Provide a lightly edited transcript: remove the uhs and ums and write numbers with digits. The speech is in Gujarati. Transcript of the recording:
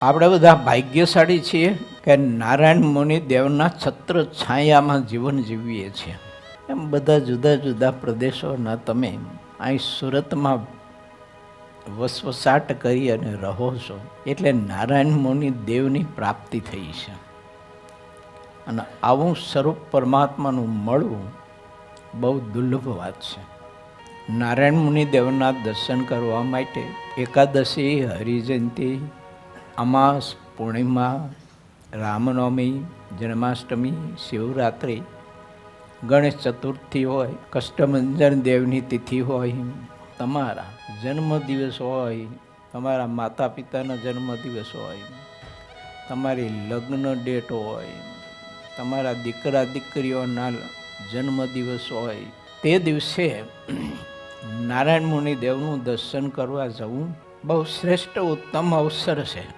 આપણે બધા ભાગ્યશાળી છીએ કે નારાયણ મુનિ દેવના છત્ર છાયામાં જીવન જીવીએ છીએ. એમ બધા જુદા જુદા પ્રદેશોના તમે અહીં સુરતમાં વસવસાટ કરી અને રહો છો એટલે નારાયણ મુનિ દેવની પ્રાપ્તિ થઈ છે. અને આવું સ્વરૂપ પરમાત્માનું મળવું બહુ દુર્લભ વાત છે. નારાયણ મુનિ દેવના દર્શન કરવા માટે એકાદશી, હરિજયંતિ, અમાસ, પૂર્ણિમા, રામનવમી, જન્માષ્ટમી, શિવરાત્રિ, ગણેશ ચતુર્થી હોય, કષ્ટભંજન દેવની તિથિ હોય, તમારા જન્મદિવસ હોય, તમારા માતા પિતાનો જન્મદિવસ હોય, તમારી લગ્ન ડેટ હોય, તમારા દીકરા દીકરીઓના જન્મદિવસ હોય, તે દિવસે નારાયણ મુનિ દેવનું દર્શન કરવા જવું બહુ શ્રેષ્ઠ ઉત્તમ અવસર છે.